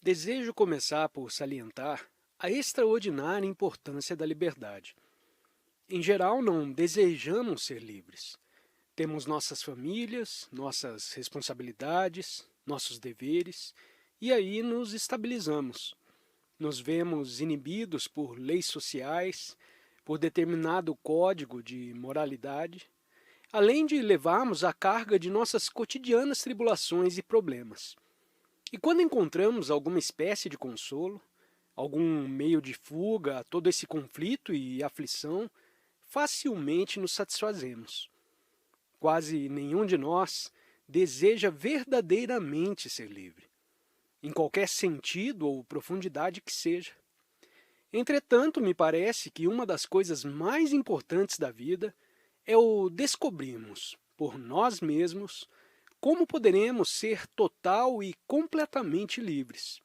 Desejo começar por salientar a extraordinária importância da liberdade. Em geral, não desejamos ser livres. Temos nossas famílias, nossas responsabilidades, nossos deveres, e aí nos estabilizamos. Nos vemos inibidos por leis sociais, por determinado código de moralidade, além de levarmos a carga de nossas cotidianas tribulações e problemas. E quando encontramos alguma espécie de consolo, algum meio de fuga a todo esse conflito e aflição, facilmente nos satisfazemos. Quase nenhum de nós deseja verdadeiramente ser livre, em qualquer sentido ou profundidade que seja. Entretanto, me parece que uma das coisas mais importantes da vida é o descobrirmos, por nós mesmos, como poderemos ser total e completamente livres.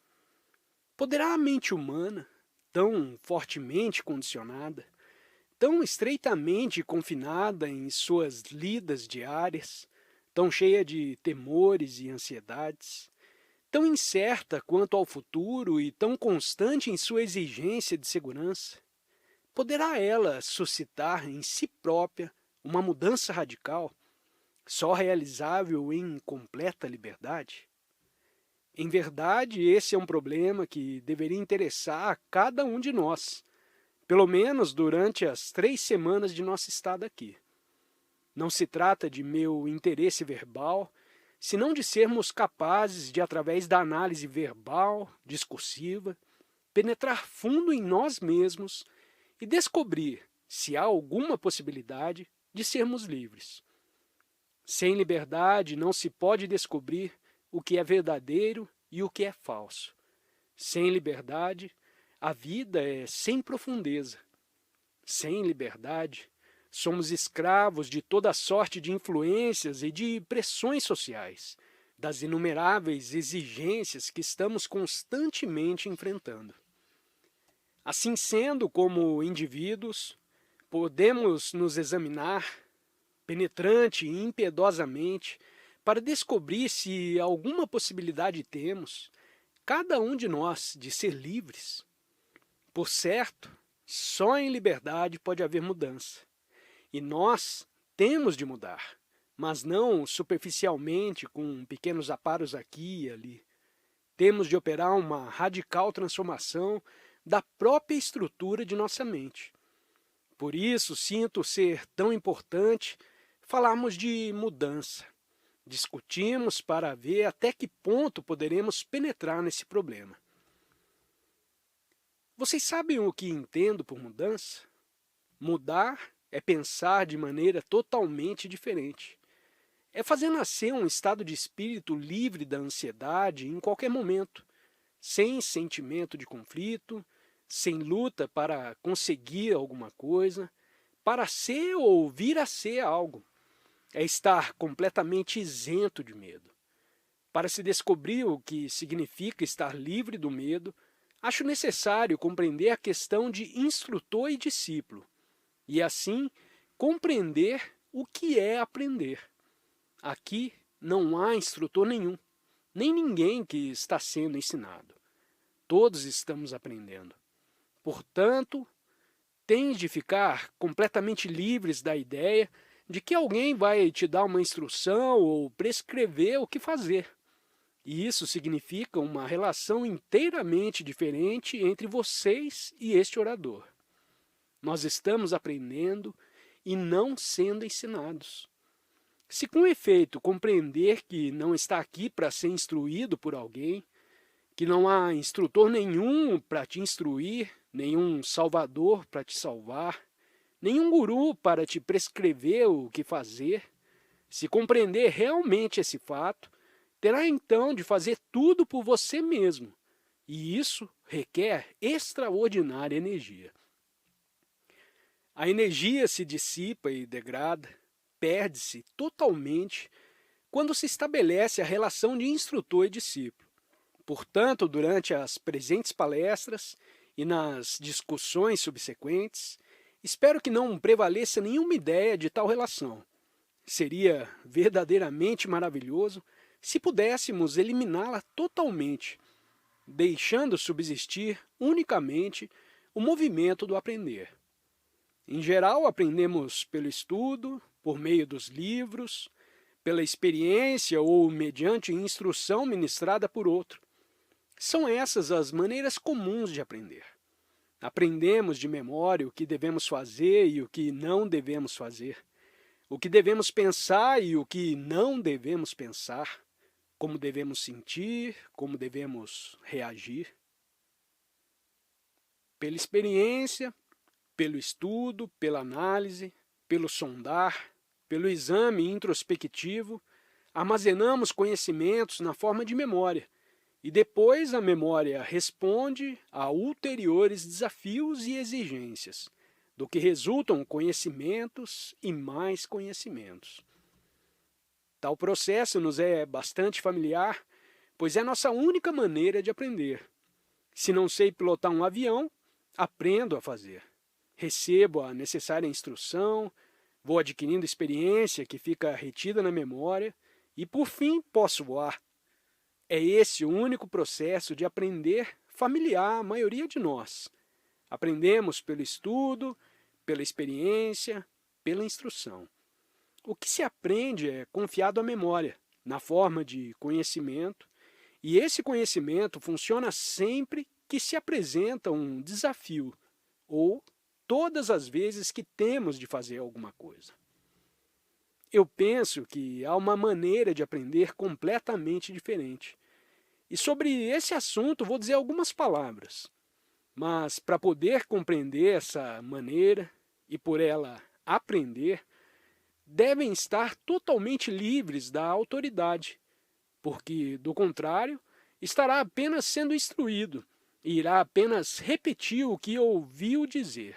Poderá a mente humana, tão fortemente condicionada, tão estreitamente confinada em suas lidas diárias, tão cheia de temores e ansiedades, tão incerta quanto ao futuro e tão constante em sua exigência de segurança, poderá ela suscitar em si própria uma mudança radical, só realizável em completa liberdade? Em verdade, esse é um problema que deveria interessar a cada um de nós, pelo menos durante as 3 semanas de nosso estado aqui. Não se trata de meu interesse verbal, senão de sermos capazes de, através da análise verbal, discursiva, penetrar fundo em nós mesmos e descobrir se há alguma possibilidade de sermos livres. Sem liberdade não se pode descobrir o que é verdadeiro e o que é falso. Sem liberdade, a vida é sem profundeza. Sem liberdade, somos escravos de toda sorte de influências e de pressões sociais, das inumeráveis exigências que estamos constantemente enfrentando. Assim sendo, como indivíduos, podemos nos examinar penetrante e impiedosamente para descobrir se alguma possibilidade temos, cada um de nós, de ser livres. Por certo, só em liberdade pode haver mudança. E nós temos de mudar, mas não superficialmente, com pequenos aparos aqui e ali. Temos de operar uma radical transformação da própria estrutura de nossa mente. Por isso, sinto ser tão importante falarmos de mudança. Discutimos para ver até que ponto poderemos penetrar nesse problema. Vocês sabem o que entendo por mudança? Mudar é pensar de maneira totalmente diferente. É fazer nascer um estado de espírito livre da ansiedade em qualquer momento, sem sentimento de conflito, sem luta para conseguir alguma coisa, para ser ou vir a ser algo. É estar completamente isento de medo. Para se descobrir o que significa estar livre do medo, acho necessário compreender a questão de instrutor e discípulo, e assim compreender o que é aprender. Aqui não há instrutor nenhum, nem ninguém que está sendo ensinado. Todos estamos aprendendo. Portanto, tens de ficar completamente livres da ideia de que alguém vai te dar uma instrução ou prescrever o que fazer. E isso significa uma relação inteiramente diferente entre vocês e este orador. Nós estamos aprendendo e não sendo ensinados. Se com efeito compreender que não está aqui para ser instruído por alguém, que não há instrutor nenhum para te instruir, nenhum salvador para te salvar, nenhum guru para te prescrever o que fazer, se compreender realmente esse fato, terá então de fazer tudo por você mesmo, e isso requer extraordinária energia. A energia se dissipa e degrada, perde-se totalmente quando se estabelece a relação de instrutor e discípulo. Portanto, durante as presentes palestras e nas discussões subsequentes, espero que não prevaleça nenhuma ideia de tal relação. Seria verdadeiramente maravilhoso se pudéssemos eliminá-la totalmente, deixando subsistir unicamente o movimento do aprender. Em geral, aprendemos pelo estudo, por meio dos livros, pela experiência ou mediante instrução ministrada por outro. São essas as maneiras comuns de aprender. Aprendemos de memória o que devemos fazer e o que não devemos fazer, o que devemos pensar e o que não devemos pensar, como devemos sentir, como devemos reagir. Pela experiência, pelo estudo, pela análise, pelo sondar, pelo exame introspectivo, armazenamos conhecimentos na forma de memória, e depois a memória responde a ulteriores desafios e exigências, do que resultam conhecimentos e mais conhecimentos. Tal processo nos é bastante familiar, pois é nossa única maneira de aprender. Se não sei pilotar um avião, aprendo a fazer. Recebo a necessária instrução, vou adquirindo experiência que fica retida na memória e, por fim, posso voar. É esse o único processo de aprender familiar à maioria de nós. Aprendemos pelo estudo, pela experiência, pela instrução. O que se aprende é confiado à memória, na forma de conhecimento, e esse conhecimento funciona sempre que se apresenta um desafio, ou todas as vezes que temos de fazer alguma coisa. Eu penso que há uma maneira de aprender completamente diferente. E sobre esse assunto vou dizer algumas palavras. Mas para poder compreender essa maneira e por ela aprender, devem estar totalmente livres da autoridade, porque, do contrário, estará apenas sendo instruído e irá apenas repetir o que ouviu dizer.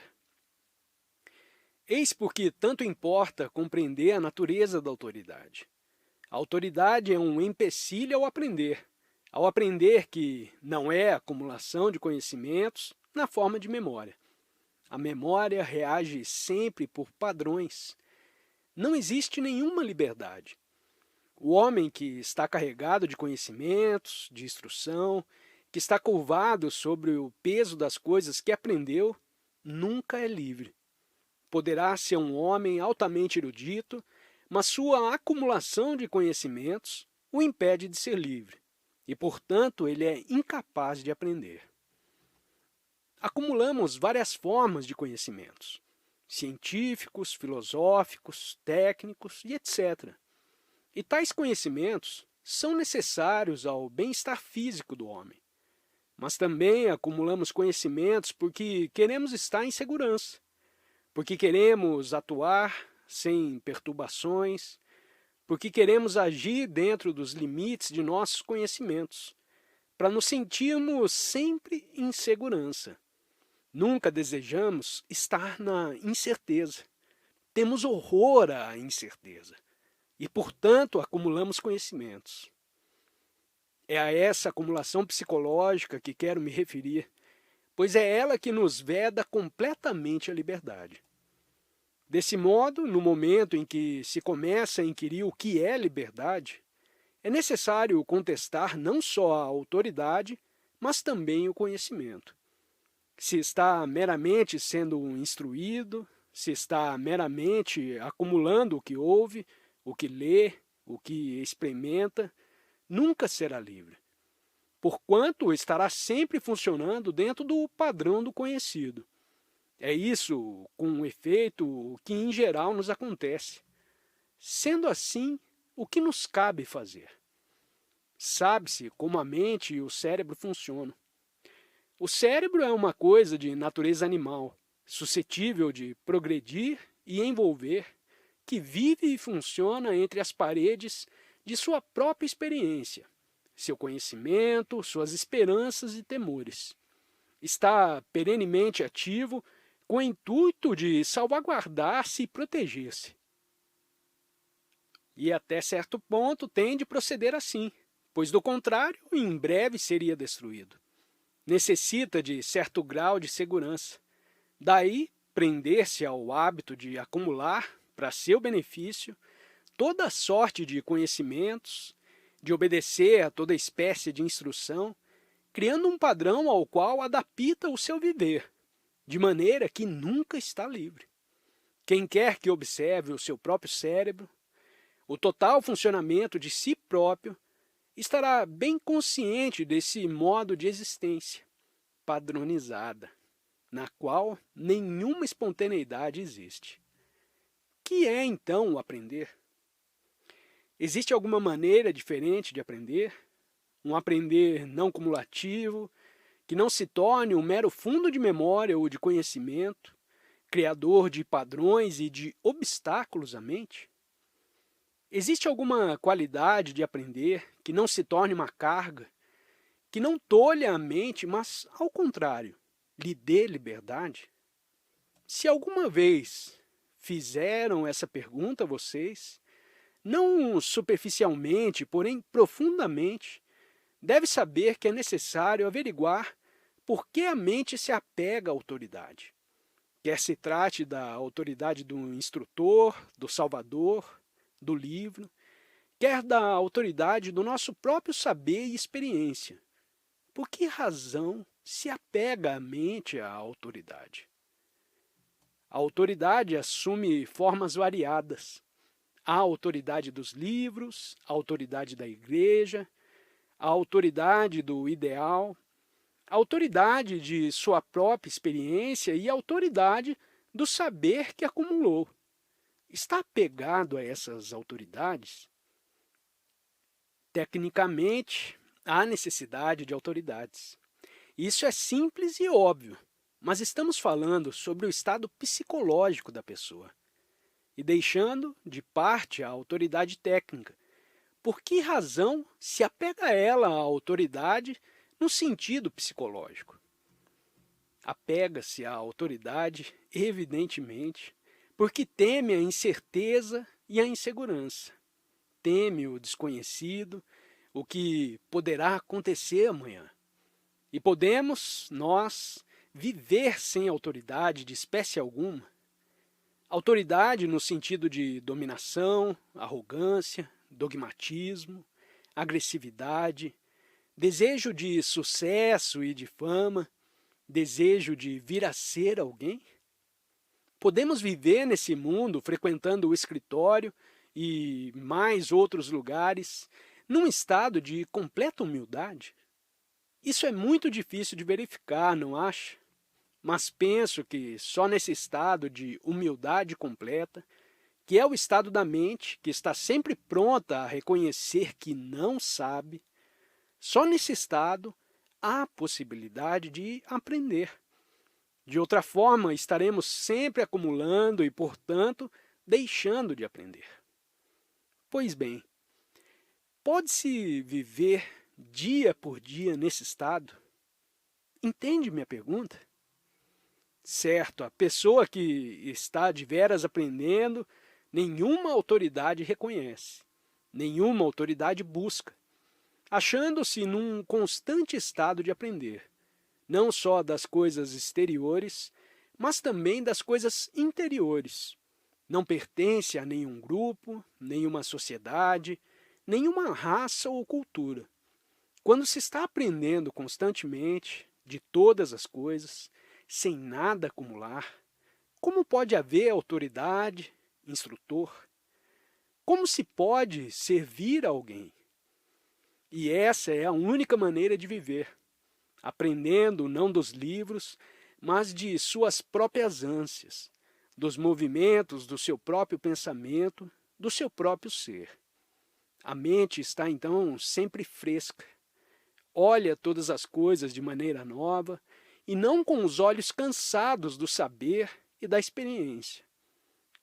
Eis porque tanto importa compreender a natureza da autoridade. A autoridade é um empecilho ao aprender que não é acumulação de conhecimentos na forma de memória. A memória reage sempre por padrões. Não existe nenhuma liberdade. O homem que está carregado de conhecimentos, de instrução, que está curvado sobre o peso das coisas que aprendeu, nunca é livre. Poderá ser um homem altamente erudito, mas sua acumulação de conhecimentos o impede de ser livre, e, portanto, ele é incapaz de aprender. Acumulamos várias formas de conhecimentos, científicos, filosóficos, técnicos e etc. E tais conhecimentos são necessários ao bem-estar físico do homem. Mas também acumulamos conhecimentos porque queremos estar em segurança, porque queremos atuar sem perturbações, porque queremos agir dentro dos limites de nossos conhecimentos, para nos sentirmos sempre em segurança. Nunca desejamos estar na incerteza. Temos horror à incerteza e, portanto, acumulamos conhecimentos. É a essa acumulação psicológica que quero me referir, pois é ela que nos veda completamente a liberdade. Desse modo, no momento em que se começa a inquirir o que é liberdade, é necessário contestar não só a autoridade, mas também o conhecimento. Se está meramente sendo instruído, se está meramente acumulando o que ouve, o que lê, o que experimenta, nunca será livre, porquanto estará sempre funcionando dentro do padrão do conhecido. É isso, com efeito, o que em geral nos acontece. Sendo assim, o que nos cabe fazer? Sabe-se como a mente e o cérebro funcionam. O cérebro é uma coisa de natureza animal, suscetível de progredir e envolver, que vive e funciona entre as paredes de sua própria experiência, seu conhecimento, suas esperanças e temores. Está perenemente ativo com o intuito de salvaguardar-se e proteger-se. E até certo ponto tem de proceder assim, pois do contrário, em breve seria destruído. Necessita de certo grau de segurança. Daí, prender-se ao hábito de acumular, para seu benefício, toda sorte de conhecimentos, de obedecer a toda espécie de instrução, criando um padrão ao qual adapta o seu viver, de maneira que nunca está livre. Quem quer que observe o seu próprio cérebro, o total funcionamento de si próprio, estará bem consciente desse modo de existência padronizada, na qual nenhuma espontaneidade existe. Que é, então, o aprender? Existe alguma maneira diferente de aprender? Um aprender não cumulativo, que não se torne um mero fundo de memória ou de conhecimento, criador de padrões e de obstáculos à mente? Existe alguma qualidade de aprender que não se torne uma carga, que não tolha a mente, mas, ao contrário, lhe dê liberdade? Se alguma vez fizeram essa pergunta a vocês, não superficialmente, porém profundamente, deve saber que é necessário averiguar por que a mente se apega à autoridade. Quer se trate da autoridade do instrutor, do salvador, do livro, quer da autoridade do nosso próprio saber e experiência. Por que razão se apega a mente à autoridade? A autoridade assume formas variadas. A autoridade dos livros, a autoridade da igreja, a autoridade do ideal, a autoridade de sua própria experiência e a autoridade do saber que acumulou. Está apegado a essas autoridades? Tecnicamente, há necessidade de autoridades. Isso é simples e óbvio, mas estamos falando sobre o estado psicológico da pessoa e deixando de parte a autoridade técnica. Por que razão se apega ela à autoridade no sentido psicológico? Apega-se à autoridade, evidentemente, porque teme a incerteza e a insegurança. Teme o desconhecido, o que poderá acontecer amanhã. E podemos, nós, viver sem autoridade de espécie alguma? Autoridade no sentido de dominação, arrogância, dogmatismo, agressividade, desejo de sucesso e de fama, desejo de vir a ser alguém? Podemos viver nesse mundo frequentando o escritório e mais outros lugares num estado de completa humildade? Isso é muito difícil de verificar, não acha? Mas penso que só nesse estado de humildade completa, que é o estado da mente que está sempre pronta a reconhecer que não sabe, só nesse estado há possibilidade de aprender. De outra forma, estaremos sempre acumulando e, portanto, deixando de aprender. Pois bem, pode-se viver dia por dia nesse estado? Entende minha pergunta? Certo, a pessoa que está de veras aprendendo, nenhuma autoridade reconhece, nenhuma autoridade busca, achando-se num constante estado de aprender, não só das coisas exteriores, mas também das coisas interiores. Não pertence a nenhum grupo, nenhuma sociedade, nenhuma raça ou cultura. Quando se está aprendendo constantemente de todas as coisas, sem nada acumular, como pode haver autoridade, instrutor? Como se pode servir a alguém? E essa é a única maneira de viver, aprendendo não dos livros, mas de suas próprias ânsias, dos movimentos do seu próprio pensamento, do seu próprio ser. A mente está então sempre fresca, olha todas as coisas de maneira nova e não com os olhos cansados do saber e da experiência.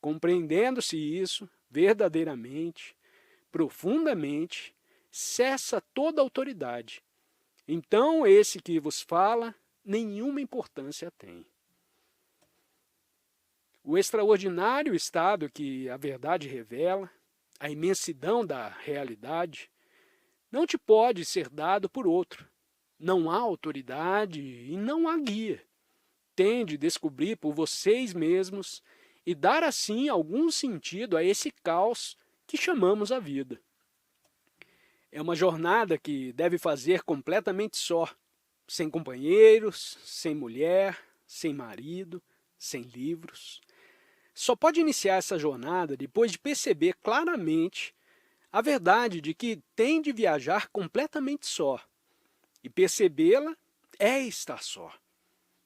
Compreendendo-se isso verdadeiramente, profundamente, cessa toda autoridade. Então, esse que vos fala, nenhuma importância tem. O extraordinário estado que a verdade revela, a imensidão da realidade, não te pode ser dado por outro. Não há autoridade e não há guia. Tem de descobrir por vocês mesmos e dar assim algum sentido a esse caos que chamamos a vida. É uma jornada que deve fazer completamente só, sem companheiros, sem mulher, sem marido, sem livros. Só pode iniciar essa jornada depois de perceber claramente a verdade de que tem de viajar completamente só. E percebê-la é estar só.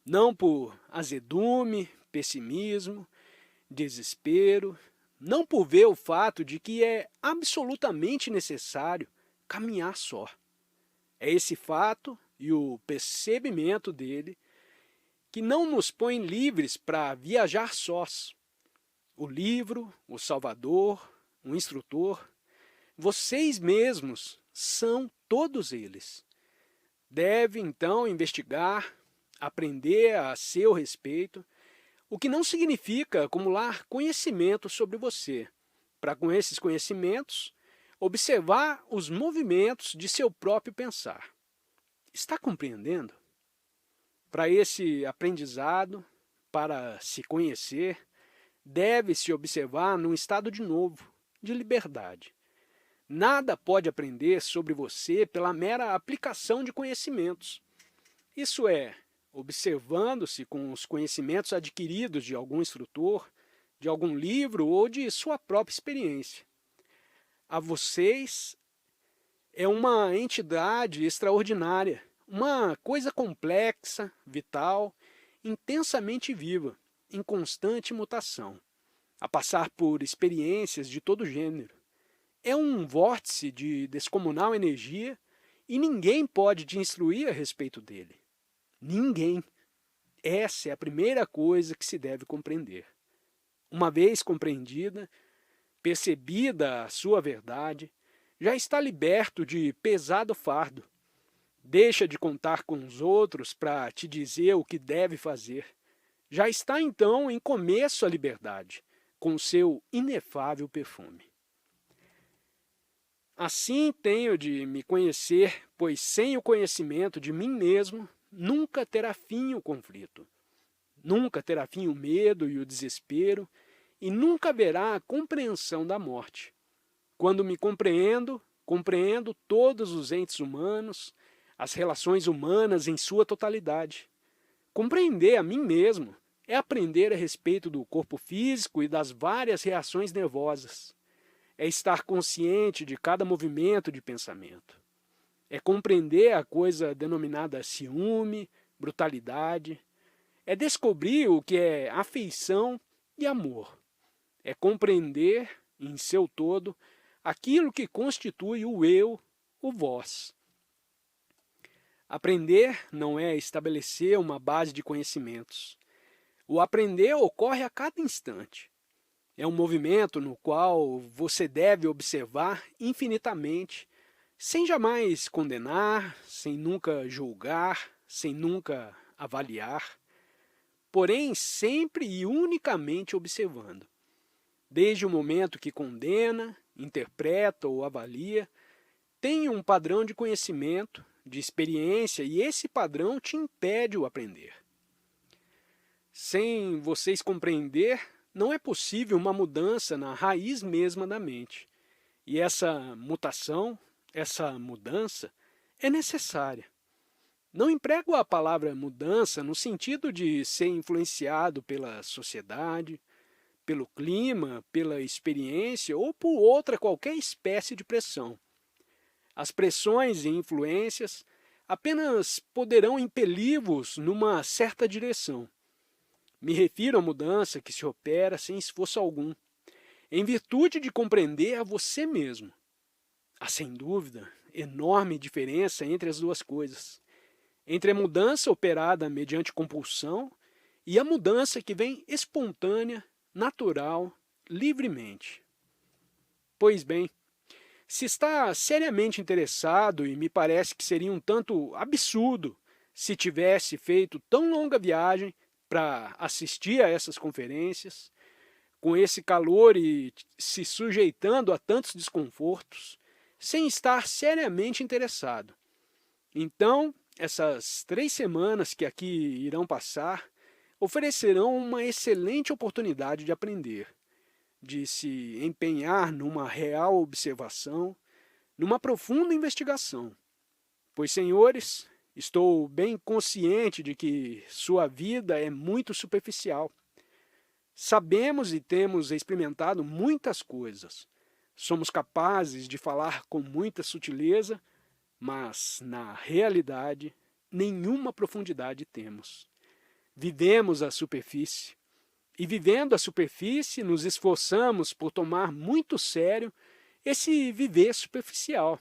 Não por azedume, pessimismo, desespero, não por ver o fato de que é absolutamente necessário caminhar só. É esse fato e o percebimento dele que não nos põe livres para viajar sós. O livro, o Salvador, o instrutor, vocês mesmos são todos eles. Deve, então, investigar, aprender a seu respeito, o que não significa acumular conhecimento sobre você, para com esses conhecimentos, observar os movimentos de seu próprio pensar. Está compreendendo? Para esse aprendizado, para se conhecer, deve-se observar num estado de novo, de liberdade. Nada pode aprender sobre você pela mera aplicação de conhecimentos. Isso é, observando-se com os conhecimentos adquiridos de algum instrutor, de algum livro ou de sua própria experiência. A vocês é uma entidade extraordinária, uma coisa complexa, vital, intensamente viva, em constante mutação, a passar por experiências de todo gênero. É um vórtice de descomunal energia e ninguém pode te instruir a respeito dele. Ninguém. Essa é a primeira coisa que se deve compreender. Uma vez compreendida, percebida a sua verdade, já está liberto de pesado fardo. Deixa de contar com os outros para te dizer o que deve fazer. Já está então em começo à liberdade, com seu inefável perfume. Assim tenho de me conhecer, pois sem o conhecimento de mim mesmo, nunca terá fim o conflito. Nunca terá fim o medo e o desespero, e nunca haverá a compreensão da morte. Quando me compreendo, compreendo todos os entes humanos, as relações humanas em sua totalidade. Compreender a mim mesmo é aprender a respeito do corpo físico e das várias reações nervosas. É estar consciente de cada movimento de pensamento. É compreender a coisa denominada ciúme, brutalidade. É descobrir o que é afeição e amor. É compreender, em seu todo, aquilo que constitui o eu, o vós. Aprender não é estabelecer uma base de conhecimentos. O aprender ocorre a cada instante. É um movimento no qual você deve observar infinitamente, sem jamais condenar, sem nunca julgar, sem nunca avaliar, porém sempre e unicamente observando. Desde o momento que condena, interpreta ou avalia, tem um padrão de conhecimento, de experiência, e esse padrão te impede o aprender. Sem vocês compreender, não é possível uma mudança na raiz mesma da mente. E essa mutação, essa mudança, é necessária. Não emprego a palavra mudança no sentido de ser influenciado pela sociedade, pelo clima, pela experiência ou por outra qualquer espécie de pressão. As pressões e influências apenas poderão impeli-vos numa certa direção. Me refiro à mudança que se opera sem esforço algum, em virtude de compreender a você mesmo. Há, sem dúvida, enorme diferença entre as duas coisas, entre a mudança operada mediante compulsão e a mudança que vem espontânea, natural, livremente. Pois bem, se está seriamente interessado, e me parece que seria um tanto absurdo se tivesse feito tão longa viagem para assistir a essas conferências, com esse calor e se sujeitando a tantos desconfortos, sem estar seriamente interessado. Então, essas 3 semanas que aqui irão passar oferecerão uma excelente oportunidade de aprender, de se empenhar numa real observação, numa profunda investigação. Pois, senhores, Estou bem consciente de que sua vida é muito superficial. Sabemos e temos experimentado muitas coisas. Somos capazes de falar com muita sutileza, mas, na realidade, nenhuma profundidade temos. Vivemos a superfície. E vivendo a superfície, nos esforçamos por tomar muito sério esse viver superficial.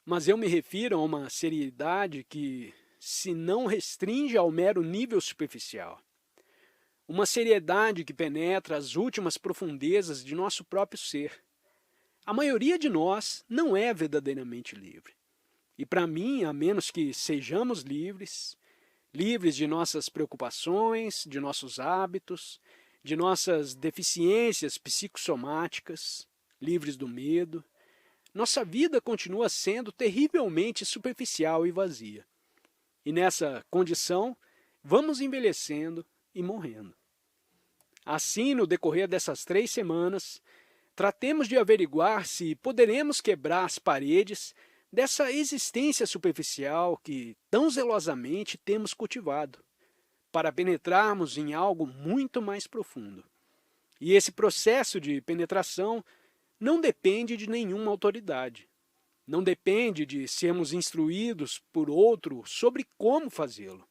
Mas eu me refiro a uma seriedade que se não restringe ao mero nível superficial. Uma seriedade que penetra as últimas profundezas de nosso próprio ser. A maioria de nós não é verdadeiramente livre. E para mim, a menos que sejamos livres, livres de nossas preocupações, de nossos hábitos, de nossas deficiências psicossomáticas, livres do medo, nossa vida continua sendo terrivelmente superficial e vazia. E nessa condição, vamos envelhecendo e morrendo. Assim, no decorrer dessas 3 semanas, tratemos de averiguar se poderemos quebrar as paredes dessa existência superficial que tão zelosamente temos cultivado, para penetrarmos em algo muito mais profundo. E esse processo de penetração não depende de nenhuma autoridade. Não depende de sermos instruídos por outro sobre como fazê-lo,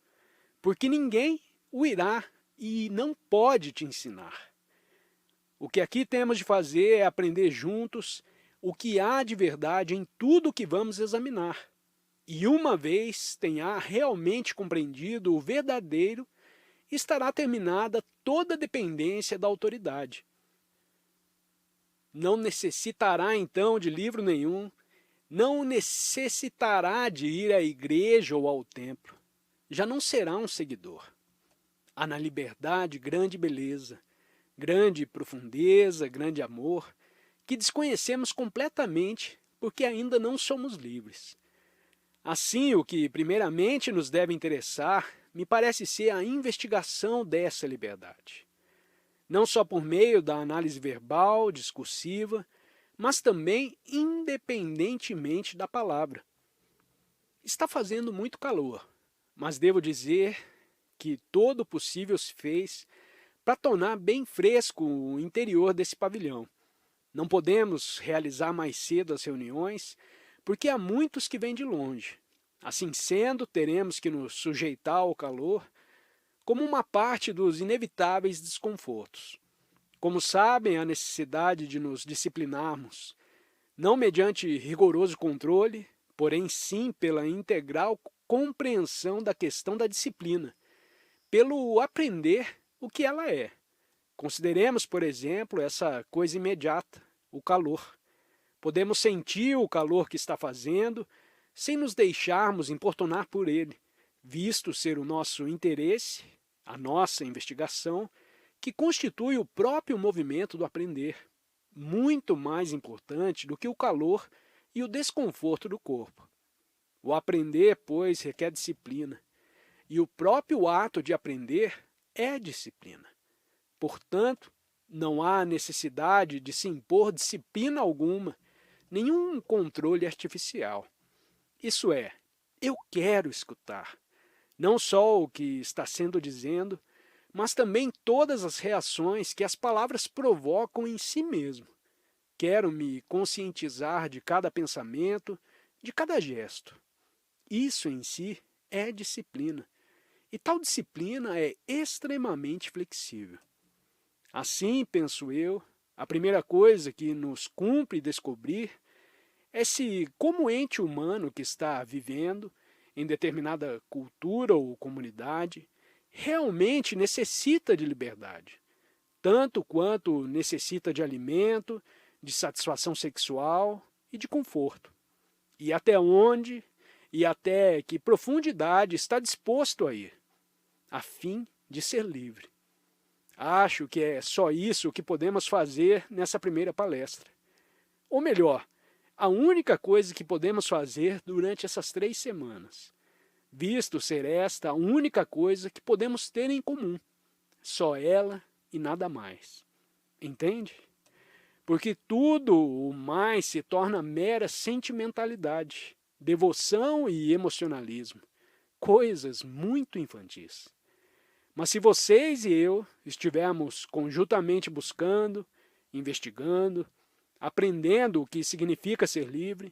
porque ninguém o irá e não pode te ensinar. O que aqui temos de fazer é aprender juntos o que há de verdade em tudo o que vamos examinar. E uma vez tenha realmente compreendido o verdadeiro, estará terminada toda dependência da autoridade. Não necessitará então de livro nenhum, não necessitará de ir à igreja ou ao templo. Já não será um seguidor. Há na liberdade grande beleza, grande profundeza, grande amor, que desconhecemos completamente porque ainda não somos livres. Assim, o que primeiramente nos deve interessar, me parece ser a investigação dessa liberdade. Não só por meio da análise verbal, discursiva, mas também independentemente da palavra. Está fazendo muito calor, mas devo dizer que todo o possível se fez para tornar bem fresco o interior desse pavilhão. Não podemos realizar mais cedo as reuniões, porque há muitos que vêm de longe. Assim sendo, teremos que nos sujeitar ao calor como uma parte dos inevitáveis desconfortos. Como sabem, há necessidade de nos disciplinarmos, não mediante rigoroso controle, porém sim pela integral compreensão da questão da disciplina, pelo aprender o que ela é. Consideremos, por exemplo, essa coisa imediata, o calor. Podemos sentir o calor que está fazendo sem nos deixarmos importunar por ele, visto ser o nosso interesse, a nossa investigação, que constitui o próprio movimento do aprender, muito mais importante do que o calor e o desconforto do corpo. O aprender, pois, requer disciplina, e o próprio ato de aprender é disciplina. Portanto, não há necessidade de se impor disciplina alguma, nenhum controle artificial. Isso é, eu quero escutar, não só o que está sendo dizendo, mas também todas as reações que as palavras provocam em si mesmo. Quero me conscientizar de cada pensamento, de cada gesto. Isso em si é disciplina, e tal disciplina é extremamente flexível. Assim, penso eu, a primeira coisa que nos cumpre descobrir é se, como ente humano que está vivendo em determinada cultura ou comunidade, realmente necessita de liberdade, tanto quanto necessita de alimento, de satisfação sexual e de conforto, e até onde e até que profundidade está disposto a ir, a fim de ser livre. Acho que é só isso que podemos fazer nessa primeira palestra. Ou melhor, a única coisa que podemos fazer durante essas 3 semanas, visto ser esta a única coisa que podemos ter em comum, só ela e nada mais. Entende? Porque tudo o mais se torna mera sentimentalidade, devoção e emocionalismo, coisas muito infantis. Mas se vocês e eu estivermos conjuntamente buscando, investigando, aprendendo o que significa ser livre,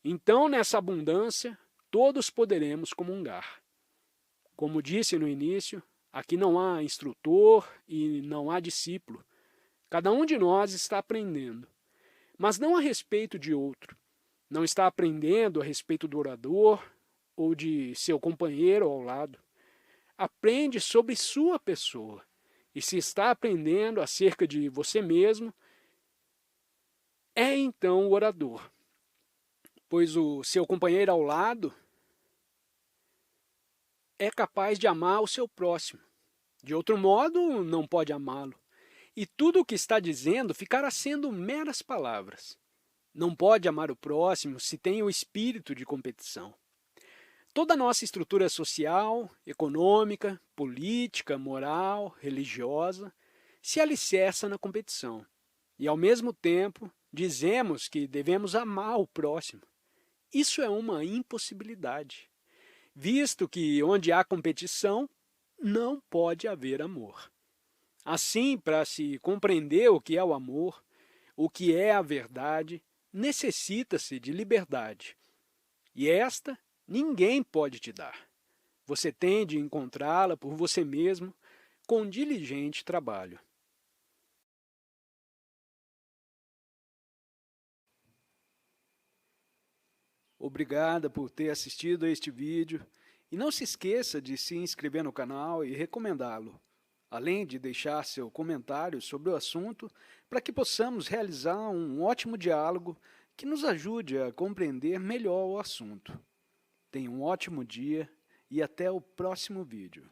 então nessa abundância todos poderemos comungar. Como disse no início, aqui não há instrutor e não há discípulo. Cada um de nós está aprendendo, mas não a respeito de outro. Não está aprendendo a respeito do orador ou de seu companheiro ao lado. Aprende sobre sua pessoa. E se está aprendendo acerca de você mesmo, é então o orador. Pois o seu companheiro ao lado é capaz de amar o seu próximo. De outro modo, não pode amá-lo. E tudo o que está dizendo ficará sendo meras palavras. Não pode amar o próximo se tem o espírito de competição. Toda a nossa estrutura social, econômica, política, moral, religiosa, se alicerça na competição. E, ao mesmo tempo, dizemos que devemos amar o próximo. Isso é uma impossibilidade, visto que onde há competição, não pode haver amor. Assim, para se compreender o que é o amor, o que é a verdade, necessita-se de liberdade. E esta ninguém pode te dar. Você tem de encontrá-la por você mesmo com diligente trabalho. Obrigada por ter assistido a este vídeo e não se esqueça de se inscrever no canal e recomendá-lo, além de deixar seu comentário sobre o assunto para que possamos realizar um ótimo diálogo que nos ajude a compreender melhor o assunto. Tenha um ótimo dia e até o próximo vídeo.